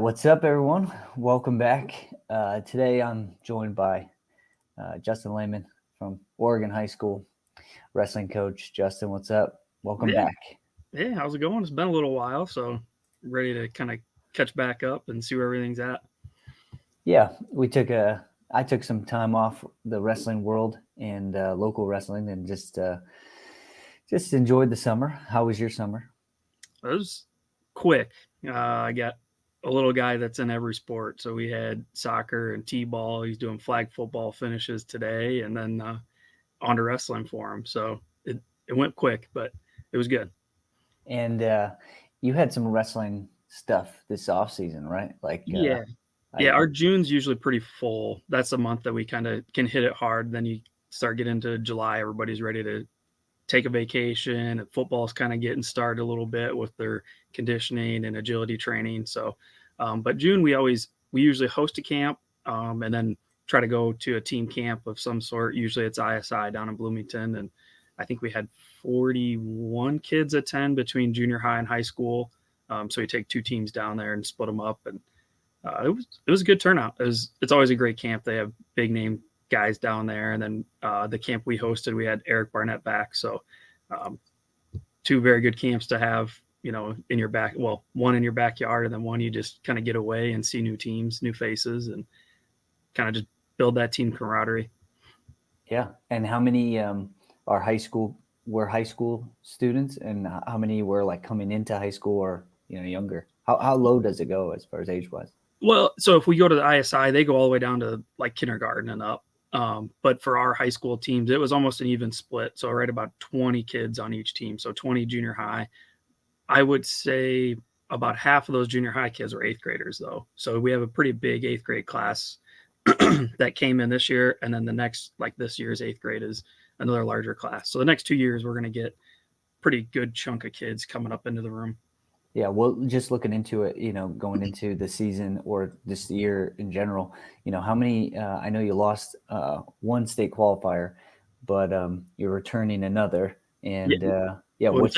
What's up, everyone? Welcome back. Today I'm joined by Justin Lahman from Oregon High School, wrestling coach. Justin, what's up? Welcome Yeah. back. Hey, how's it going? It's been a little while, so ready to kind of catch back up and see where everything's at. Yeah, I took some time off the wrestling world and local wrestling, and just enjoyed the summer. How was your summer? It was quick. I got a little guy that's in every sport. So we had soccer and t-ball. He's doing flag football finishes today, and then on to wrestling for him. So it went quick, but it was good. And you had some wrestling stuff this off season, right? Yeah. Yeah, I our June's usually pretty full. That's the month that we kind of can hit it hard. Then you start getting into July. Everybody's ready to take a vacation, and football's kind of getting started a little bit with their conditioning and agility training. So, but June we usually host a camp, and then try to go to a team camp of some sort. Usually it's ISI down in Bloomington, and I think we had 41 kids attend between junior high and high school. So we take two teams down there and split them up, and it was a good turnout. It's always a great camp. They have big name guys down there, and then the camp we hosted, we had Eric Barnett back. So um, two very good camps to have, in your back. Well, one in your backyard, and then one you just kind of get away and see new teams, new faces, and kind of just build that team camaraderie. Yeah. And how many are high school students, and how many were like coming into high school or younger? How low does it go as far as age wise? Well, so if we go to the ISI, they go all the way down to like kindergarten and up. But for our high school teams, it was almost an even split. So right about 20 kids on each team. So 20 junior high. I would say about half of those junior high kids were eighth graders, though. So we have a pretty big eighth grade class that came in this year. And then the next, like this year's eighth grade, is another larger class. So the next 2 years, we're going to get pretty good chunk of kids coming up into the room. Yeah, well, just looking into it, going into the season or this year in general, how many? I know you lost one state qualifier, but you're returning another. And Yeah. yeah, Well, what's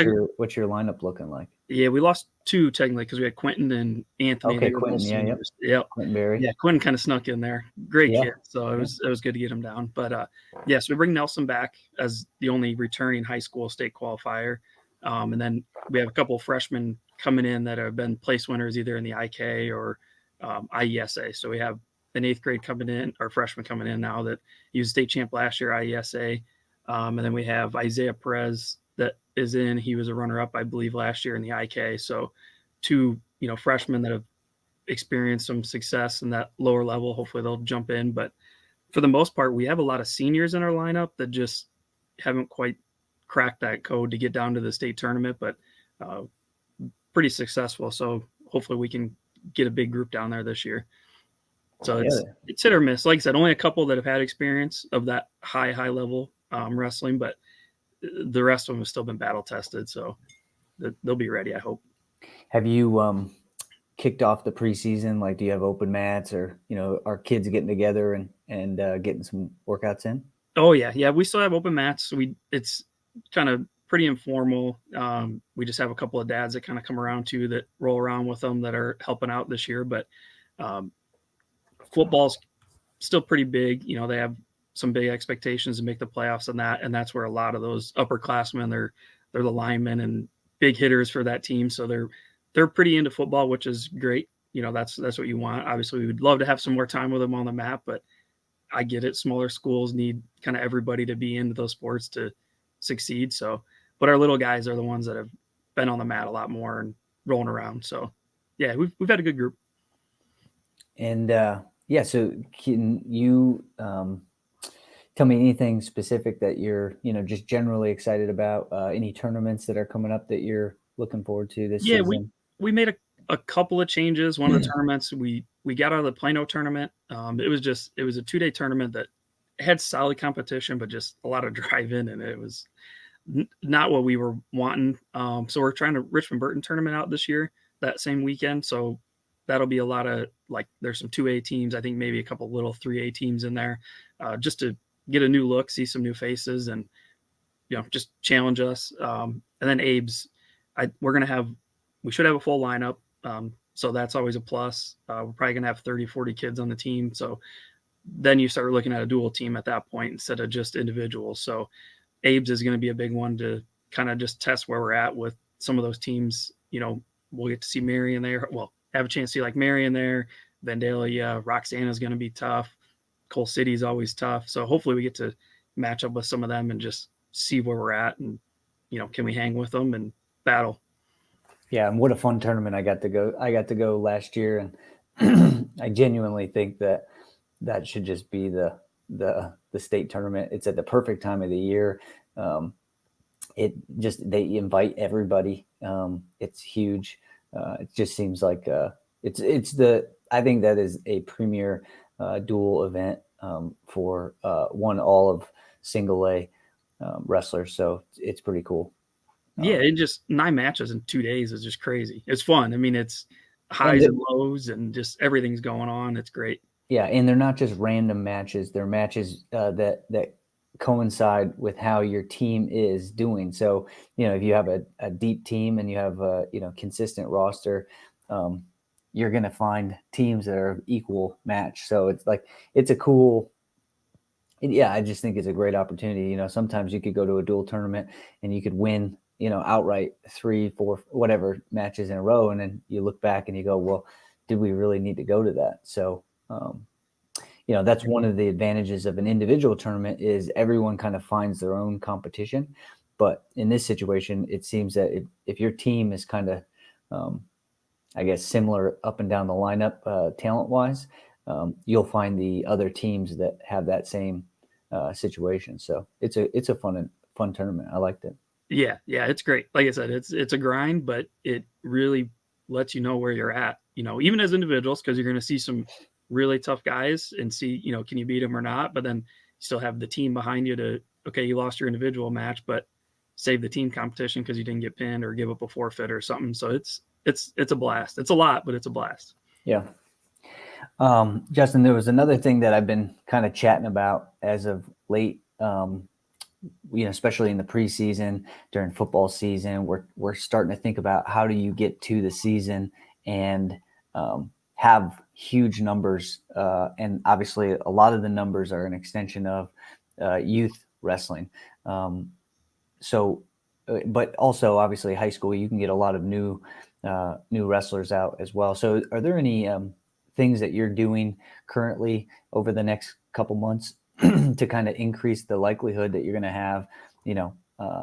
your lineup looking like? yeah, we lost two technically because we had Quentin and Anthony. Okay, They were both Quentin, yeah, yep, seniors. Yep. Quentin Berry, Yeah, Quentin kind of snuck in there. Great yeah, kid. So it yeah, was good to get him down. But yes, we bring Nelson back as the only returning high school state qualifier. And then we have a couple of freshmen coming in that have been place winners either in the IK or IESA. So we have an eighth grade coming in, or freshman coming in now, that he was state champ last year, IESA. And then we have Isaiah Perez that is in. He was a runner up, I believe, last year in the IK. So two, freshmen that have experienced some success in that lower level. Hopefully they'll jump in. But for the most part, we have a lot of seniors in our lineup that just haven't quite cracked that code to get down to the state tournament, but uh, pretty successful. So hopefully we can get a big group down there this year. So yeah. it's hit or miss. Like I said, only a couple that have had experience of that high level wrestling, but the rest of them have still been battle tested. So they'll be ready, I hope. Have you kicked off the preseason? Like, do you have open mats, or are kids getting together and getting some workouts in? Oh yeah. We still have open mats. It's kind of pretty informal. We just have a couple of dads that kind of come around too, that roll around with them, that are helping out this year. But um, football's still pretty big. They have some big expectations to make the playoffs and that's where a lot of those upperclassmen, they're the linemen and big hitters for that team. So they're pretty into football, which is great. That's what you want. Obviously, we would love to have some more time with them on the mat, but I get it. Smaller schools need kind of everybody to be into those sports to succeed. So, but our little guys are the ones that have been on the mat a lot more and rolling around. So, yeah, we've had a good group. And yeah, so can you tell me anything specific that you're, just generally excited about? Any tournaments that are coming up that you're looking forward to this Yeah, season? we made a couple of changes. One of the tournaments we got out of the Plano tournament. It was a 2-day tournament that had solid competition, but just a lot of drive-in, and it was not what we were wanting. So we're trying to Richmond Burton tournament out this year, that same weekend. So that'll be a lot of, like, there's some 2A teams, I think maybe a couple little 3A teams in there, just to get a new look, see some new faces, and just challenge us. And then Abe's, we should have a full lineup. So that's always a plus. We're probably going to have 30, 40 kids on the team. So then you start looking at a dual team at that point instead of just individuals. So Abe's is going to be a big one to kind of just test where we're at with some of those teams. We'll get to see Marion there. Well, have a chance to see like Marion there. Vandalia, Roxana is going to be tough. Coal City is always tough. So hopefully we get to match up with some of them and just see where we're at and, can we hang with them and battle? Yeah, and what a fun tournament I got to go. I got to go last year, and I genuinely think that should just be the state tournament. It's at the perfect time of the year. They invite everybody. It's huge. It just seems like I think that is a premier dual event for all of single A wrestlers. So it's pretty cool. Yeah, it just 9 matches in 2 days is just crazy. It's fun. I mean, it's highs and lows and just everything's going on. It's great. Yeah, and they're not just random matches. They're matches that coincide with how your team is doing. So, if you have a deep team and you have a consistent roster, you're going to find teams that are equal match. So it's a cool. Yeah, I just think it's a great opportunity. Sometimes you could go to a dual tournament and you could win, outright 3, 4, whatever matches in a row. And then you look back and you go, well, did we really need to go to that? So, that's one of the advantages of an individual tournament is everyone kind of finds their own competition. But in this situation, it seems that if your team is kind of, I guess, similar up and down the lineup talent-wise, you'll find the other teams that have that same situation. So it's a fun tournament. I liked it. Yeah, it's great. Like I said, it's a grind, but it really lets you know where you're at. Even as individuals, because you're going to see some really tough guys and see, can you beat them or not? But then you still have the team behind you to, okay, you lost your individual match, but save the team competition because you didn't get pinned or give up a forfeit or something. So it's a blast. It's a lot, but it's a blast. Yeah. Justin, there was another thing that I've been kind of chatting about as of late, especially in the preseason during football season, we're starting to think about how do you get to the season and have huge numbers. And obviously a lot of the numbers are an extension of youth wrestling. But also obviously high school, you can get a lot of new wrestlers out as well. So are there any things that you're doing currently over the next couple months to kind of increase the likelihood that you're going to have,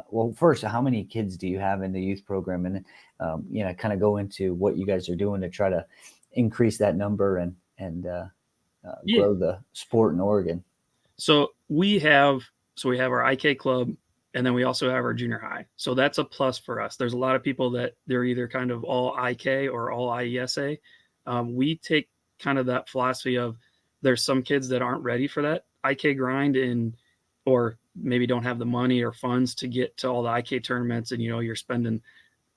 well, first, how many kids do you have in the youth program? And, kind of go into what you guys are doing to try to increase that number and grow the sport in Oregon. So we have our IK club, and then we also have our junior high. So that's a plus for us. There's a lot of people that they're either kind of all IK or all IESA. We take kind of that philosophy of there's some kids that aren't ready for that IK grind or maybe don't have the money or funds to get to all the IK tournaments. And, you're spending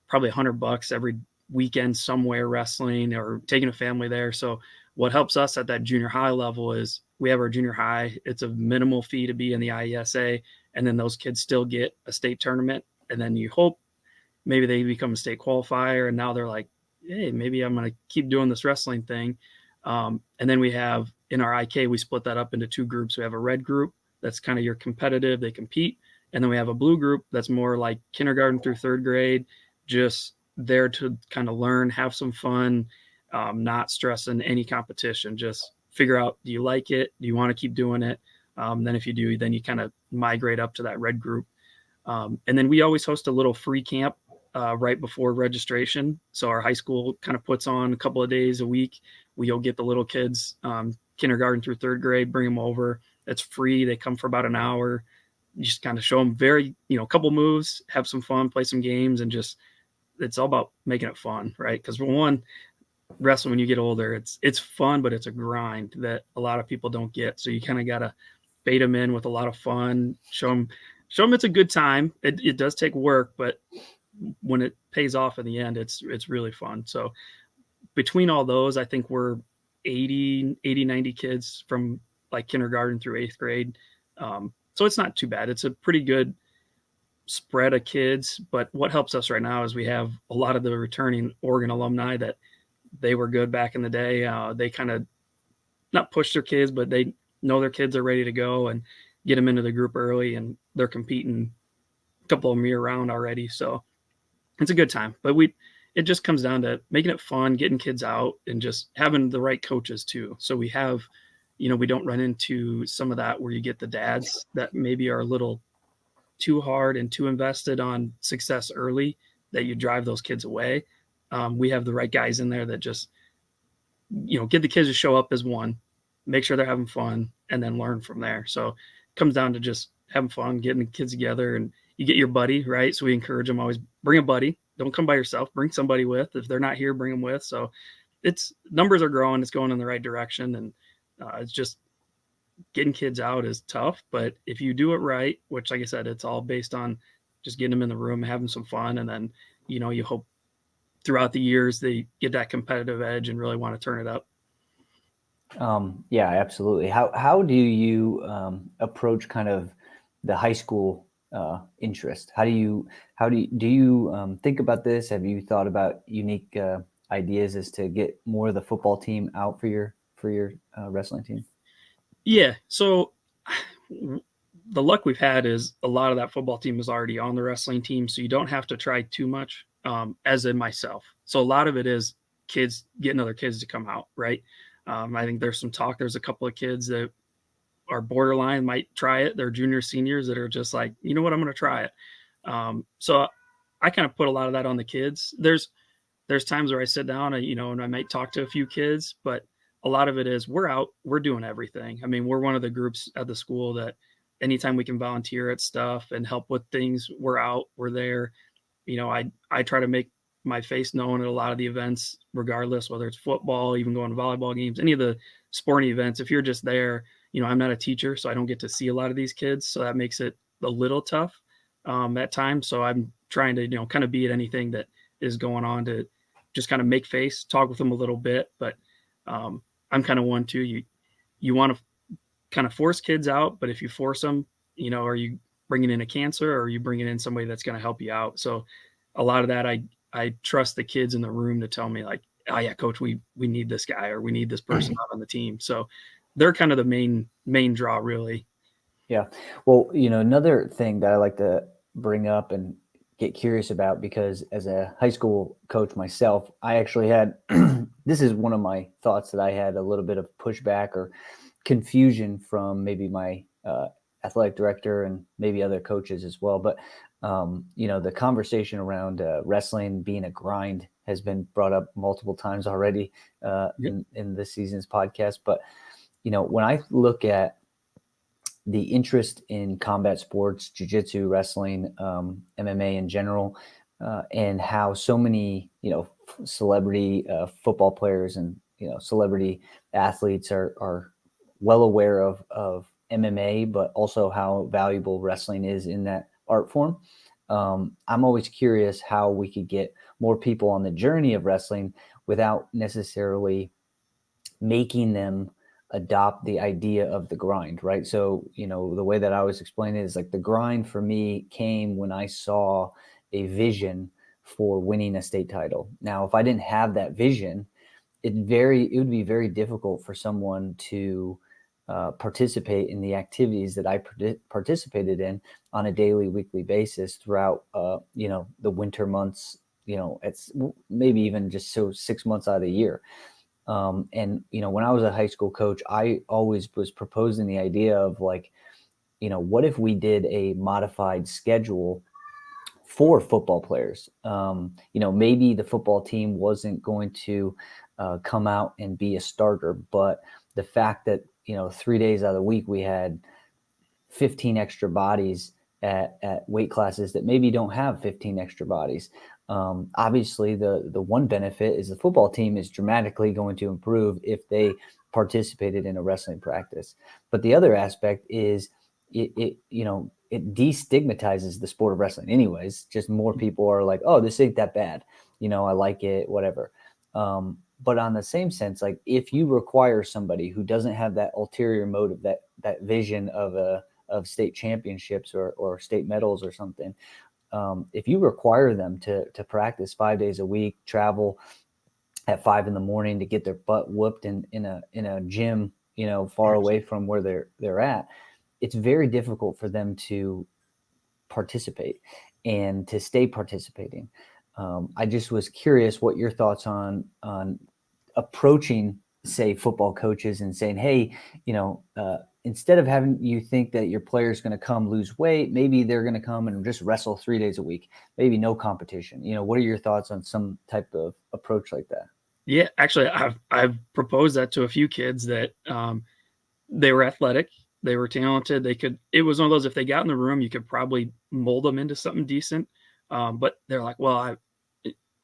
probably $100 every weekend somewhere wrestling or taking a family there. So what helps us at that junior high level is we have our junior high. It's a minimal fee to be in the IESA. And then those kids still get a state tournament. And then you hope maybe they become a state qualifier. And now they're like, hey, maybe I'm going to keep doing this wrestling thing. And then we have in our IK, we split that up into 2 groups. We have a red group that's kind of your competitive, they compete. And then we have a blue group that's more like kindergarten through 3rd grade, just there to kind of learn, have some fun, not stressing any competition, just figure out, do you like it? Do you want to keep doing it? Then if you do, then you kind of migrate up to that red group. And then we always host a little free camp right before registration. So our high school kind of puts on a couple of days a week. We'll get the little kids, kindergarten through 3rd grade, bring them over. It's free. They come for about an hour. You just kind of show them a couple moves, have some fun, play some games, and just, it's all about making it fun, right? Because for one, wrestling when you get older, it's fun, but it's a grind that a lot of people don't get. So you kind of got to bait them in with a lot of fun, show them it's a good time. It does take work, but when it pays off in the end, it's really fun. So between all those, I think we're 80, 90 kids from like kindergarten through 8th grade. So it's not too bad. It's a pretty good spread of kids. But what helps us right now is we have a lot of the returning Oregon alumni that they were good back in the day. They kind of not push their kids, but they know their kids are ready to go and get them into the group early, and they're competing a couple of them year round already. So it's a good time. But it just comes down to making it fun, getting kids out, and just having the right coaches too. So we have, we don't run into some of that where you get the dads that maybe are a little too hard and too invested on success early that you drive those kids away. We have the right guys in there that just, get the kids to show up as one, make sure they're having fun, and then learn from there. So it comes down to just having fun, getting the kids together, and you get your buddy, right? So we encourage them always bring a buddy. Don't come by yourself. Bring somebody with. If they're not here, bring them with. So it's numbers are growing. It's going in the right direction, and it's just getting kids out is tough. But if you do it right, which, like I said, it's all based on just getting them in the room, having some fun, and then you hope throughout the years they get that competitive edge and really want to turn it up. Yeah, absolutely. How do you approach kind of the high school interest? How do you think about this? Have you thought about unique ideas as to get more of the football team out for your wrestling team? Yeah. So the luck we've had is a lot of that football team is already on the wrestling team, so you don't have to try too much, as in myself. So a lot of it is kids getting other kids to come out, right? I think there's some talk. There's a couple of kids that are borderline, might try it. They're junior, seniors that are just like, you know what, I'm going to try it. So I kind of put a lot of that on the kids. There's times where I sit down and, and I might talk to a few kids, but a lot of it is we're out, we're doing everything. I mean, we're one of the groups at the school that anytime we can volunteer at stuff and help with things, we're out, we're there. I try to make my face known at a lot of the events, regardless, whether it's football, even going to volleyball games, any of the sporting events. If you're just there, I'm not a teacher, so I don't get to see a lot of these kids. So that makes it a little tough at times. So I'm trying to, kind of be at anything that is going on to just kind of make face, talk with them a little bit. But I'm kind of one too. You want to kind of force kids out, but if you force them, are you bringing in a cancer or are you bringing in somebody that's going to help you out? So a lot of that, I trust the kids in the room to tell me like, oh yeah, coach, we need this guy or we need this person out on the team. So they're kind of the main draw, really. Yeah. Well, another thing that I like to bring up and get curious about, because as a high school coach myself, I actually had, this is one of my thoughts that I had a little bit of pushback or confusion from maybe my athletic director and maybe other coaches as well. But, the conversation around wrestling being a grind has been brought up multiple times already in this season's podcast. But, when I look at the interest in combat sports, jiu-jitsu, wrestling, MMA in general, and how so many, celebrity football players and, celebrity athletes are well aware of MMA, but also how valuable wrestling is in that art form. I'm always curious how we could get more people on the journey of wrestling without necessarily making them adopt the idea of the grind, right? So, the way that I always explain it is like the grind for me came when I saw a vision for winning a state title. Now, if I didn't have that vision, it would be very difficult for someone to participate in the activities that I participated in on a daily, weekly basis throughout, the winter months. It's maybe even just 6 months out of the year. And, when I was a high school coach, I always was proposing the idea of like, what if we did a modified schedule for football players? Maybe the football team wasn't going to come out and be a starter, but the fact that, 3 days out of the week, we had 15 extra bodies at weight classes that maybe don't have 15 extra bodies. Obviously, the one benefit is the football team is dramatically going to improve if they participated in a wrestling practice. But the other aspect is it destigmatizes the sport of wrestling anyways. Just more people are like, oh, this ain't that bad. I like it, whatever. But on the same sense, like if you require somebody who doesn't have that ulterior motive, that vision of state championships or state medals or something, if you require them to practice 5 days a week, travel, at 5 in the morning to get their butt whooped in a gym, far away from where they're at. It's very difficult for them to participate and to stay participating. I just was curious what your thoughts on approaching, say, football coaches and saying, hey, instead of having you think that your player is going to come lose weight, maybe they're going to come and just wrestle 3 days a week, maybe no competition. What are your thoughts on some type of approach like that? Yeah, actually, I've proposed that to a few kids that they were athletic, they were talented, they could. It was one of those, if they got in the room, you could probably mold them into something decent. But they're like, well,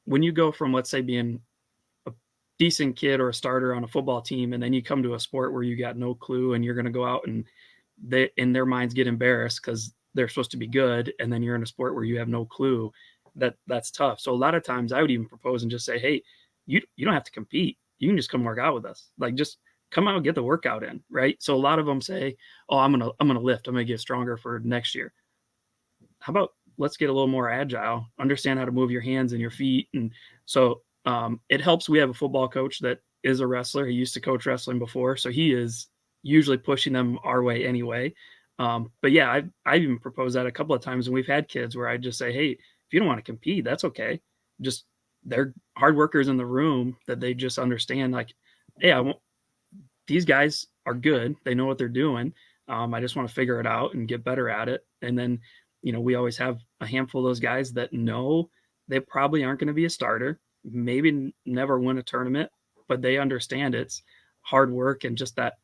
when you go from, let's say, being a decent kid or a starter on a football team, and then you come to a sport where you got no clue, and you're going to go out and they, in their minds, get embarrassed because they're supposed to be good, and then you're in a sport where you have no clue. That's tough. So a lot of times, I would even propose and just say, hey, you don't have to compete. You can just come work out with us. Like, just come out and get the workout in, right? So a lot of them say, oh, I'm gonna lift. I'm gonna get stronger for next year. How about let's get a little more agile, understand how to move your hands and your feet. And so it helps. We have a football coach that is a wrestler. He used to coach wrestling before, so he is usually pushing them our way anyway. But yeah, I've even proposed that a couple of times, and we've had kids where I just say, hey, if you don't want to compete, that's okay. Just, they're hard workers in the room, that they just understand, like, hey, these guys are good. They know what they're doing. I just want to figure it out and get better at it. And then, we always have a handful of those guys that know they probably aren't going to be a starter, maybe never win a tournament, but they understand it's hard work and just that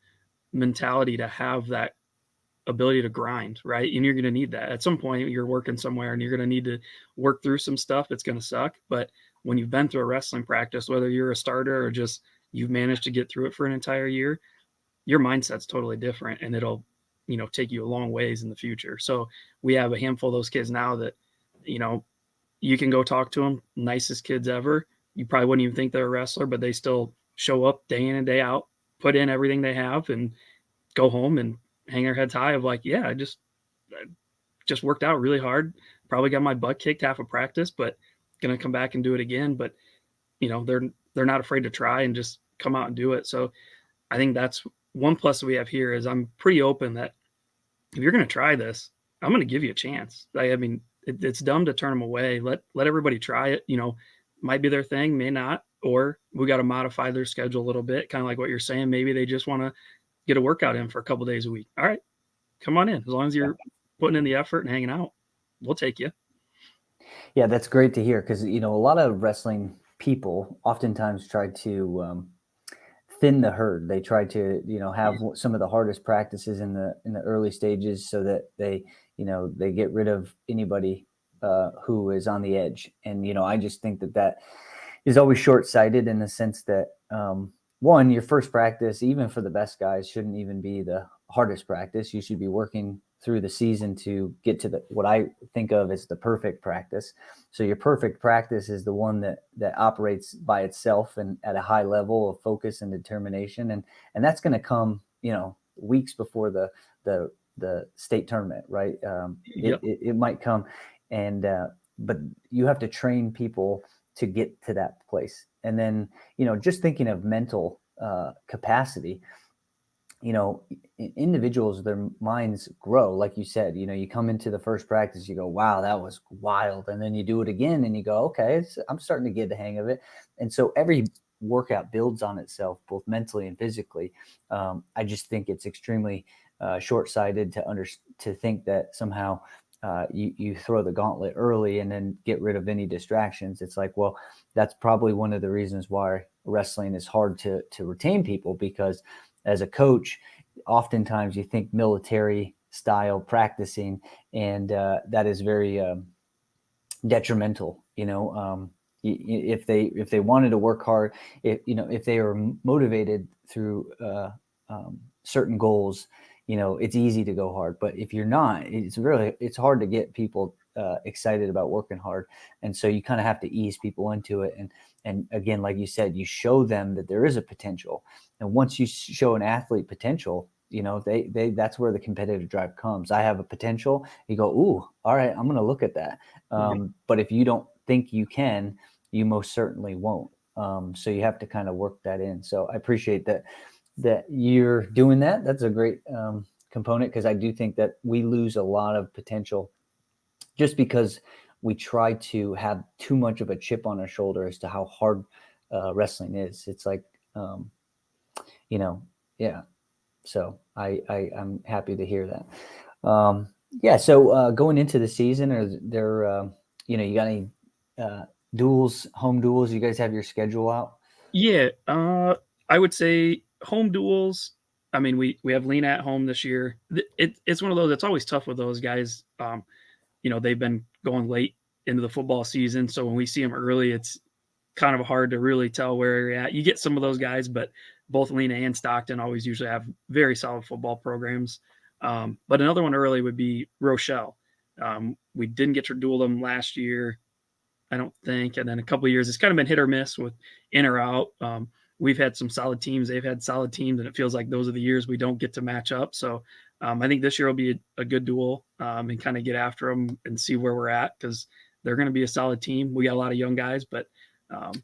mentality to have that ability to grind, right? And you're going to need that at some point. You're working somewhere and you're going to need to work through some stuff. It's going to suck. But when you've been through a wrestling practice, whether you're a starter or just you've managed to get through it for an entire year, your mindset's totally different, and it'll, take you a long ways in the future. So we have a handful of those kids now that, you know, you can go talk to them, nicest kids ever. You probably wouldn't even think they're a wrestler, but they still show up day in and day out, put in everything they have, and go home and hang their heads high of like, yeah, I just worked out really hard, probably got my butt kicked half of practice, but gonna come back and do it again. But they're not afraid to try and just come out and do it. So I think that's one plus we have here, is I'm pretty open that if you're going to try this, I'm going to give you a chance. I mean, it's dumb to turn them away. Let everybody try it. Might be their thing, may not, or we got to modify their schedule a little bit, kind of like what you're saying. Maybe they just want to get a workout in for a couple days a week. All right, come on in. As long as you're putting in the effort and hanging out, we'll take you. Yeah, that's great to hear, because a lot of wrestling people oftentimes try to thin the herd. They try to have some of the hardest practices in the early stages, so that they get rid of anybody who is on the edge. And I just think that is always short-sighted, in the sense that one, your first practice, even for the best guys, shouldn't even be the hardest practice. You should be working through the season to get to what I think of as the perfect practice. So your perfect practice is the one that operates by itself and at a high level of focus and determination, and that's going to come weeks before the state tournament, right? Yep. It might come, and but you have to train people to get to that place. And then just thinking of mental capacity, individuals, their minds grow. Like you said, you come into the first practice, you go, wow, that was wild. And then you do it again and you go, okay, I'm starting to get the hang of it. And so every workout builds on itself, both mentally and physically. I just think it's extremely short-sighted to think that somehow you throw the gauntlet early and then get rid of any distractions. It's like, well, that's probably one of the reasons why wrestling is hard to retain people, because as a coach, oftentimes you think military style practicing, and that is very detrimental. If they wanted to work hard, if they are motivated through certain goals, it's easy to go hard. But if you're not, it's hard to get people excited about working hard. And so you kind of have to ease people into it. And again, like you said, you show them that there is a potential. And once you show an athlete potential, that's where the competitive drive comes. I have a potential. You go, ooh, all right, I'm going to look at that. But if you don't think you can, you most certainly won't. So you have to kind of work that in. So I appreciate that you're doing that. That's a great component, because I do think that we lose a lot of potential just because we try to have too much of a chip on our shoulder as to how hard wrestling is. It's like, yeah. So I'm happy to hear that. Yeah. So going into the season, are there, you got any duels, home duels? You guys have your schedule out? Yeah, I would say home duels. I mean, we have Lena at home this year. It's one of those. It's always tough with those guys. They've been going late into the football season, so when we see them early, it's kind of hard to really tell where you're at. You get some of those guys, but both Lena and Stockton always usually have very solid football programs. But another one early would be Rochelle. We didn't get to duel them last year, I don't think. And then a couple of years, it's kind of been hit or miss with in or out. We've had some solid teams. They've had solid teams, and it feels like those are the years we don't get to match up. So I think this year will be a good duel, and kind of get after them and see where we're at, because they're going to be a solid team. We got a lot of young guys, but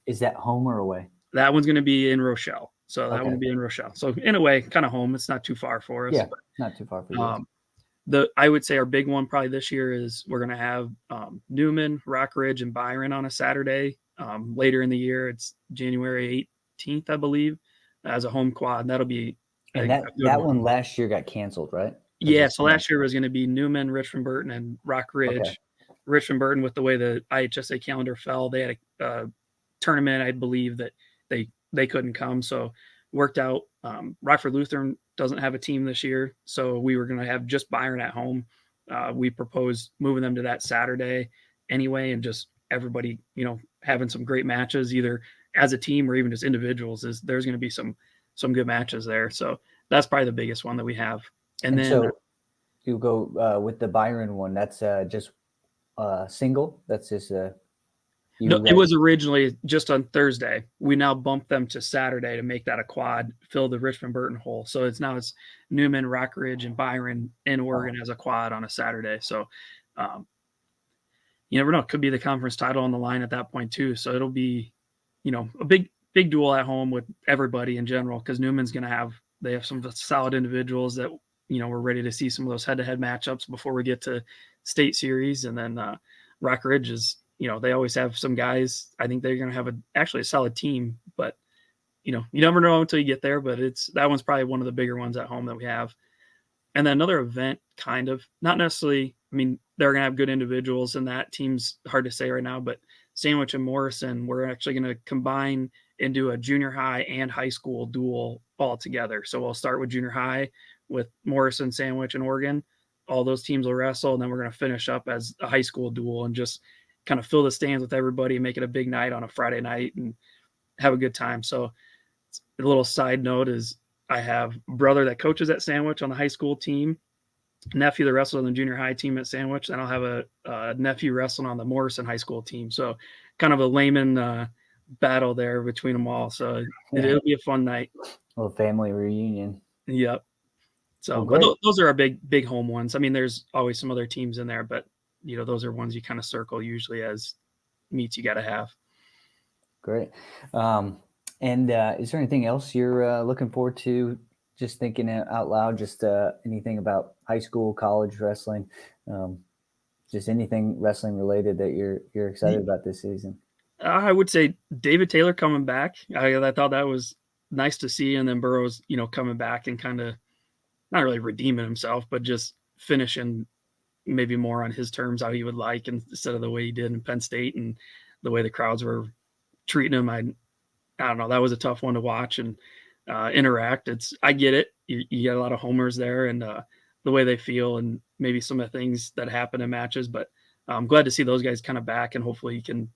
is that home or away? That one's going to be in Rochelle. So that Okay. one will be in Rochelle. So in a way, kind of home. It's not too far for us. Yeah, but, not too far for you. I would say our big one probably this year is we're going to have Newman, Rockridge, and Byron on a Saturday. Later in the year, it's January 18th, I believe, as a home quad. And that'll be and that one last year got canceled, right? Yeah. So last year was going to be Newman, Richmond Burton, and Rockridge. Okay. Richmond Burton, with the way the IHSA calendar fell, they had a tournament, I believe, that they couldn't come. So worked out. Rockford Lutheran doesn't have a team this year, so we were going to have just Byron at home. We proposed moving them to that Saturday anyway, and just everybody, having some great matches, either as a team or even just individuals. There's going to be some good matches there. So that's probably the biggest one that we have. And then so you go with the Byron one. That's just single. That's just no, it was originally just on Thursday. We now bumped them to Saturday to make that a quad, fill the Richmond Burton hole. So it's Newman, Rockridge, and Byron in Oregon as a quad on a Saturday. So you never know. It could be the conference title on the line at that point too. So it'll be, a big duel at home with everybody in general, because Newman's going to they have some solid individuals that, we're ready to see some of those head-to-head matchups before we get to state series. And then Rockridge is, they always have some guys. I think they're going to have actually a solid team, but you never know until you get there. But that one's probably one of the bigger ones at home that we have. And then another event, kind of, not necessarily. I mean, they're going to have good individuals, and that team's hard to say right now. But Sandwich and Morrison, we're actually going to combine into a junior high and high school duel all together. So we'll start with junior high with Morrison, Sandwich, and Oregon. All those teams will wrestle, and then we're going to finish up as a high school duel and just kind of fill the stands with everybody, make it a big night on a Friday night and have a good time. So a little side note is I have a brother that coaches at Sandwich on the high school team, nephew that wrestled on the junior high team at Sandwich, and I'll have a nephew wrestling on the Morrison high school team. So kind of a layman battle there between them all. So it'll be a fun night. A little family reunion. Yep. So but those are our big home ones. I mean, there's always some other teams in there, but those are ones you kind of circle usually as meets you got to have. Great. And is there anything else you're looking forward to? Just thinking out loud, just anything about high school, college wrestling, just anything wrestling related that you're excited about this season? I would say David Taylor coming back. I thought that was nice to see. And then Burroughs, coming back and kind of not really redeeming himself, but just finishing maybe more on his terms, how he would like, instead of the way he did in Penn State and the way the crowds were treating him. I don't know. That was a tough one to watch and interact. I get it. You got a lot of homers there, and the way they feel and maybe some of the things that happen in matches, but I'm glad to see those guys kind of back, and hopefully he can,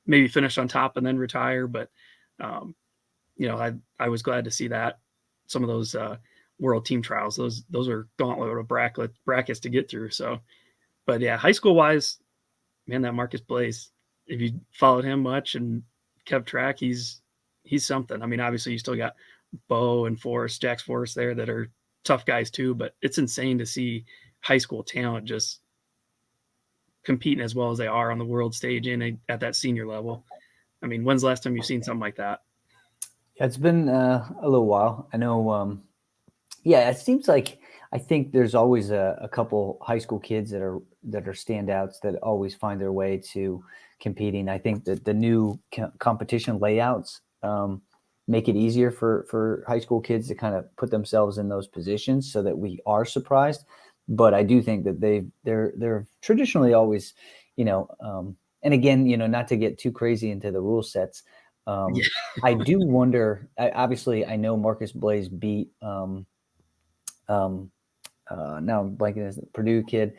maybe finish on top and then retire. But, I was glad to see that some of those world team trials, those are gauntlet of brackets to get through. So, but yeah, high school wise, man, that Marcus Blaze, if you followed him much and kept track, he's something. I mean, obviously you still got Bo and Jax Forrest there that are tough guys too, but it's insane to see high school talent just competing as well as they are on the world stage and at that senior level. I mean, when's the last time you've seen something like that? Yeah, it's been a little while. I know. Yeah, it seems like I think there's always a couple high school kids that are standouts that always find their way to competing. I think that the new competition layouts make it easier for high school kids to kind of put themselves in those positions so that we are surprised. But I do think that they're traditionally always, and again, not to get too crazy into the rule sets. Yeah. I do wonder. Obviously, I know Marcus Blaze beat. Um, now I'm blanking as the Purdue kid,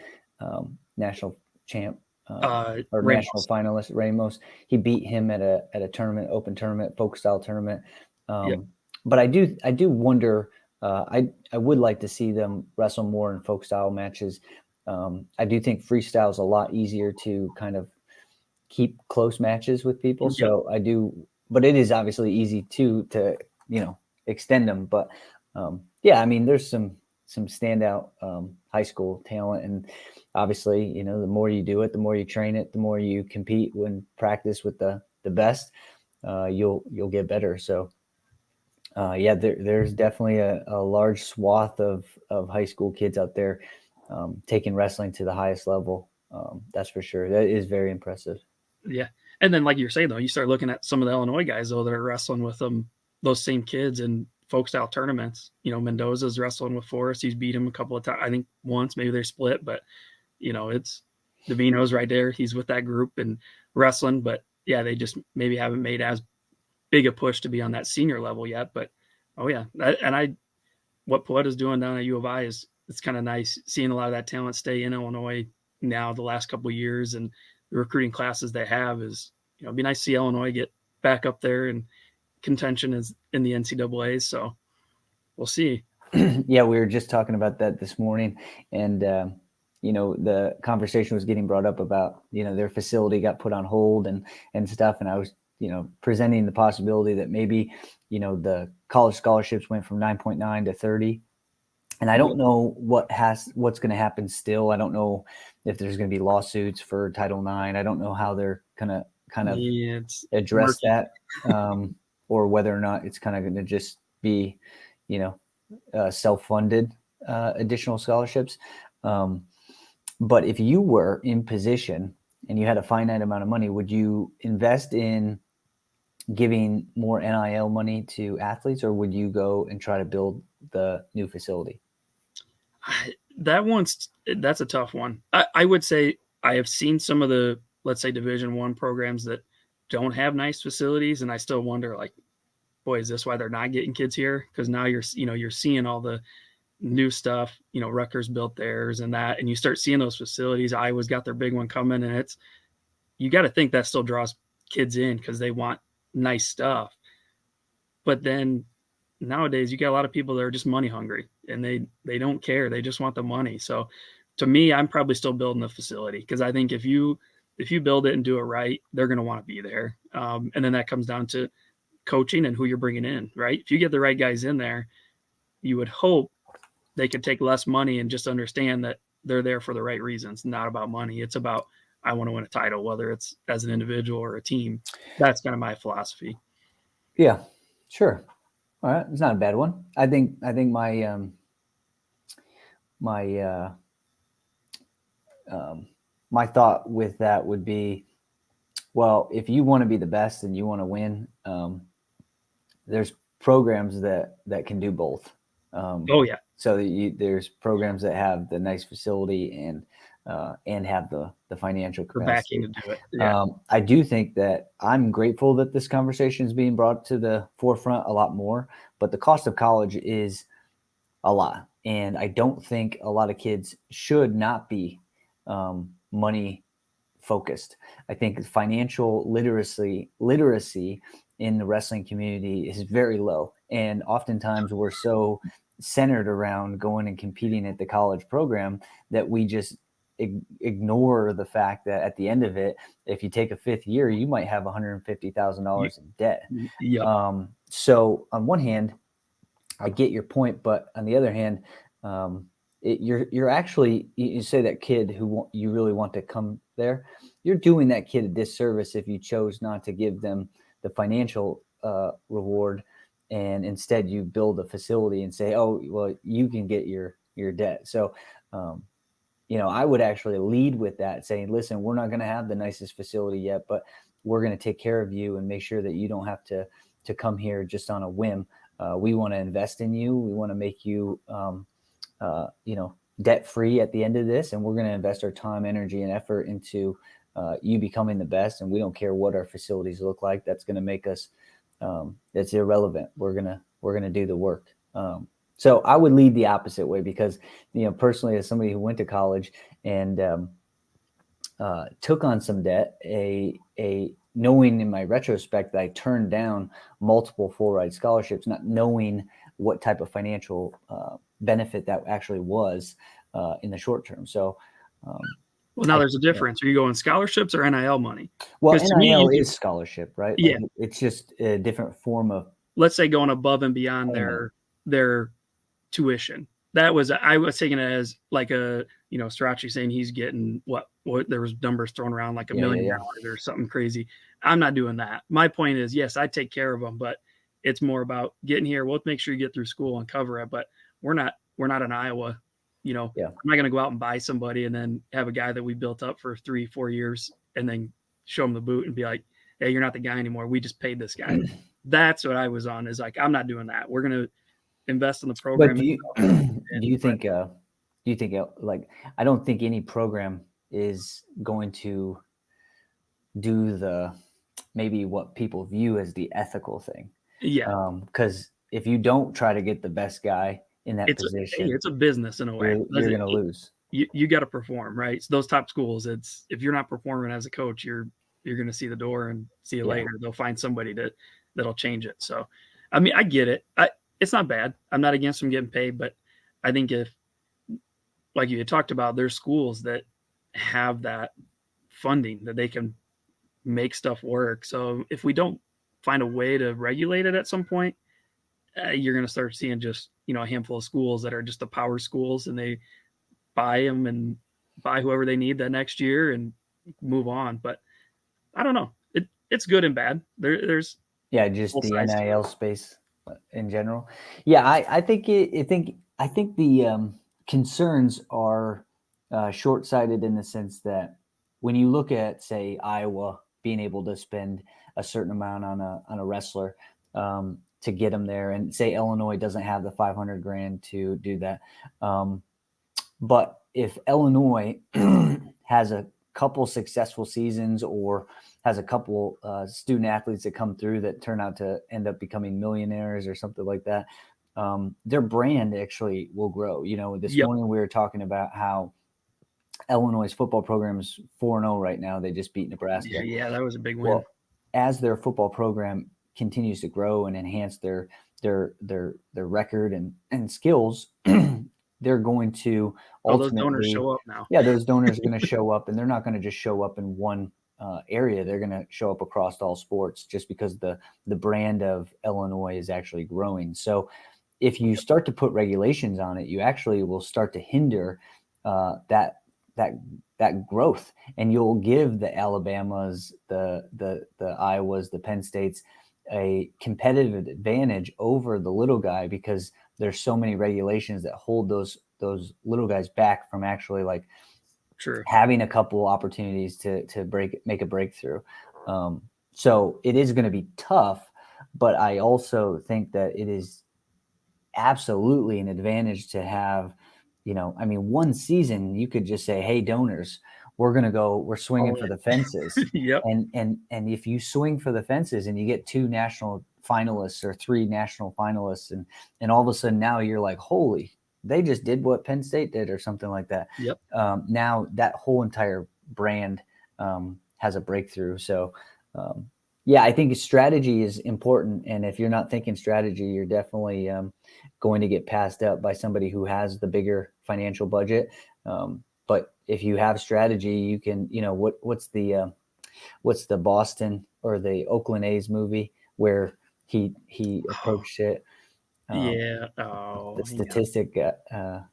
national champ or national Ramos. finalist Ramos. He beat him at a tournament, open tournament, folk style tournament. Yep. But I do wonder. I would like to see them wrestle more in folk style matches. I do think freestyle is a lot easier to kind of keep close matches with people. Yep. So I do, but it is obviously easy to extend them. But yeah, I mean, there's some standout high school talent, and obviously, the more you do it, the more you train it, the more you compete when practice with the best, you'll get better. So yeah, there's definitely a large swath of high school kids out there taking wrestling to the highest level. That's for sure. That is very impressive. Yeah. And then, like you're saying, though, you start looking at some of the Illinois guys, though, that are wrestling with them, those same kids in folk style tournaments. Mendoza's wrestling with Forrest. He's beat him a couple of times. I think once, maybe they're split, but, it's Davino's right there. He's with that group and wrestling. But yeah, they just maybe haven't made as big a push to be on that senior level yet. But oh, yeah. What Pawetta's doing down at U of I it's kind of nice seeing a lot of that talent stay in Illinois now the last couple of years, and the recruiting classes they have is, it'd be nice to see Illinois get back up there and contention is in the NCAA. So we'll see. Yeah, we were just talking about that this morning, and the conversation was getting brought up about their facility got put on hold and stuff, and I was presenting the possibility that maybe the college scholarships went from 9.9 to 30. And I don't know what's going to happen still. I don't know if there's going to be lawsuits for Title IX. I don't know how they're going to kind of address that, or whether or not it's kind of going to just be, self-funded additional scholarships. But if you were in position and you had a finite amount of money, would you invest in giving more NIL money to athletes, or would you go and try to build the new facility? That's a tough one. I would say I have seen some of the, let's say, Division I programs that don't have nice facilities, and I still wonder, like, boy, is this why they're not getting kids here? Because now you're seeing all the new stuff. Rutgers built theirs and that, and you start seeing those facilities. Iowa's got their big one coming, and you got to think that still draws kids in because they want nice stuff. But then nowadays you got a lot of people that are just money hungry, and they don't care. They just want the money. So to me, I'm probably still building the facility, because I think if you build it and do it right, they're going to want to be there. And then that comes down to coaching and who you're bringing in, right? If you get the right guys in there, you would hope they could take less money and just understand that they're there for the right reasons, not about money. It's about, I want to win a title, whether it's as an individual or a team. That's kind of my philosophy. Yeah, sure. All right, it's not a bad one. I think my my thought with that would be, well, if you want to be the best and you want to win, there's programs that can do both. Oh yeah. So there's programs that have the nice facility and have the financial capacity. The backing to do it. Yeah. I do think that I'm grateful that this conversation is being brought to the forefront a lot more, but the cost of college is a lot. And I don't think a lot of kids should not be money focused. I think financial literacy in the wrestling community is very low. And oftentimes we're so centered around going and competing at the college program that we just ignore the fact that at the end of it, if you take a fifth year, you might have $150,000 in debt. Yep. So on one hand, I get your point, but on the other hand, you're actually, you say that kid who you really want to come there. you're doing that kid a disservice if you chose not to give them the financial reward, and instead you build a facility and say, oh, well, you can get your debt. So, I would actually lead with that, saying, listen, we're not going to have the nicest facility yet, but we're going to take care of you and make sure that you don't have to come here just on a whim. We want to invest in you. We want to make you, debt free at the end of this, and we're going to invest our time, energy, and effort into you becoming the best. And we don't care what our facilities look like. That's going to make us. That's irrelevant. We're gonna do the work. So I would lead the opposite way because, personally, as somebody who went to college and took on some debt, knowing in my retrospect that I turned down multiple full ride scholarships, not knowing what type of financial benefit that actually was in the short term. So, well, now there's a difference. Are you going scholarships or NIL money? Well, 'Cause to me, NIL is scholarship, right? Like, Yeah. it's just a different form of. Let's say going above and beyond Payment. their tuition. I was taking it as like Strachey saying he's getting what there was numbers thrown around like $1 million or something crazy. I'm not doing that. My point is, yes, I take care of them, but it's more about getting here. We'll make sure you get through school and cover it, but we're not in Iowa. I'm not going to go out and buy somebody and then have a guy that we built up for 3-4 years and then show him the boot and be like, hey, you're not the guy anymore. We just paid this guy. That's what I was on, is like, I'm not doing that. We're going to invest in the program. But do you think like, I don't think any program is going to do maybe what people view as the ethical thing. Yeah. Because if you don't try to get the best guy in that position, it's a business in a way. You're going to lose. You got to perform, right? So those top schools, if you're not performing as a coach, you're going to see the door and see you later. They'll find somebody that'll change it. So, I mean, I get it. It's not bad. I'm not against them getting paid, but I think if, like you had talked about, there's schools that have that funding that they can make stuff work. So if we don't find a way to regulate it at some point, you're going to start seeing just, a handful of schools that are just the power schools, and they buy them and buy whoever they need that next year and move on. But I don't know. It's good and bad. There's just the NIL space in general. Yeah, I think the concerns are short-sighted in the sense that when you look at, say, Iowa being able to spend a certain amount on a wrestler to get them there, and say Illinois doesn't have the $500,000 to do that, but if Illinois has a couple successful seasons or has a couple student athletes that come through that turn out to end up becoming millionaires or something like that, their brand actually will grow. This morning we were talking about how Illinois' football program is 4-0 right now. They just beat Nebraska. Yeah, that was a big win. Well, as their football program continues to grow and enhance their record and skills, they're going to ultimately. Those donors show up now. Yeah, those donors are going to show up, and they're not going to just show up in one area. They're going to show up across all sports, just because the brand of Illinois is actually growing. So if you start to put regulations on it, you actually will start to hinder that growth, and you'll give the Alabamas, the Iowas, the Penn States a competitive advantage over the little guy, because there's so many regulations that hold those little guys back from actually having a couple opportunities to make a breakthrough. So it is going to be tough, but I also think that it is absolutely an advantage to have, one season you could just say, hey, donors, we're swinging for the fences. Yep. And if you swing for the fences and you get 2 national finalists or 3 national finalists, and all of a sudden now you're like, holy, they just did what Penn State did or something like that. Yep. Now that whole entire brand has a breakthrough. So I think strategy is important. And if you're not thinking strategy, you're definitely going to get passed up by somebody who has the bigger financial budget. But if you have strategy, you can, what's the Boston or the Oakland A's movie where he approached it? The statistic, Yep.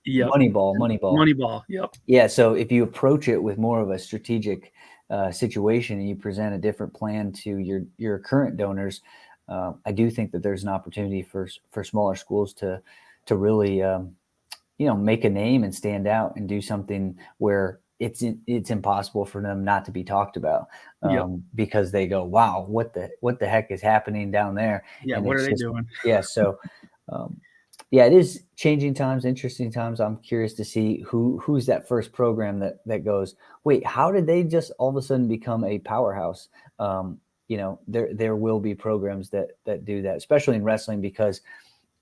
Moneyball. Moneyball. Yep. Yeah. So if you approach it with more of a strategic situation and you present a different plan to your current donors, I do think that there's an opportunity for smaller schools to really make a name and stand out and do something where it's impossible for them not to be talked about, Yep. because they go, wow, what the heck is happening down there? Yeah. And What are it's they just, doing? yeah. So, yeah, it is changing times, interesting times. I'm curious to see who's that first program that goes, wait, how did they just all of a sudden become a powerhouse? There will be programs that do that, especially in wrestling, because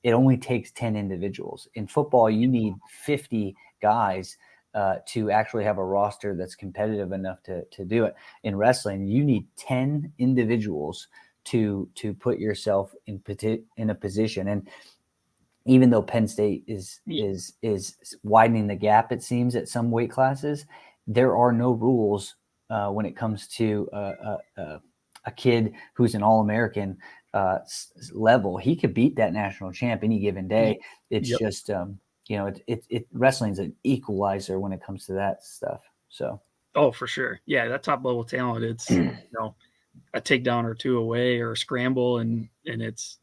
it only takes 10 individuals. In football, you need 50 guys to actually have a roster that's competitive enough to do it. In wrestling, you need 10 individuals to put yourself in a position. And even though Penn State is widening the gap, it seems, at some weight classes, there are no rules when it comes to a kid who's an All-American level. He could beat that national champ any given day. It's Yep. just wrestling's an equalizer when it comes to that stuff. So Oh, for sure. Yeah, that top level talent, it's a takedown or two away or a scramble, and it's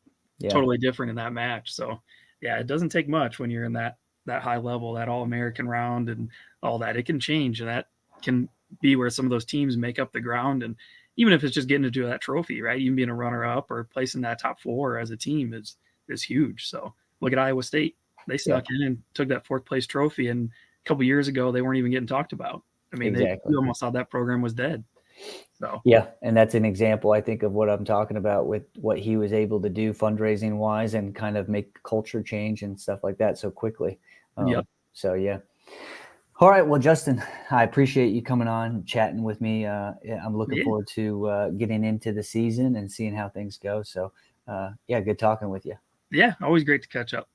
totally different in that match. So yeah, it doesn't take much when you're in that high level, that all American round and all that. It can change, and that can be where some of those teams make up the ground. And even if it's just getting into that trophy, right? Even being a runner up or placing that top 4 as a team is huge. So look at Iowa State. They snuck in and took that 4th place trophy, and a couple years ago they weren't even getting talked about. I mean, exactly. you almost thought that program was dead. So yeah, and that's an example, I think, of what I'm talking about with what he was able to do fundraising wise and kind of make culture change and stuff like that so quickly. Yep. So yeah. All right, well, Justin, I appreciate you coming on, chatting with me. I'm looking forward to getting into the season and seeing how things go. So yeah, good talking with you. Yeah, always great to catch up.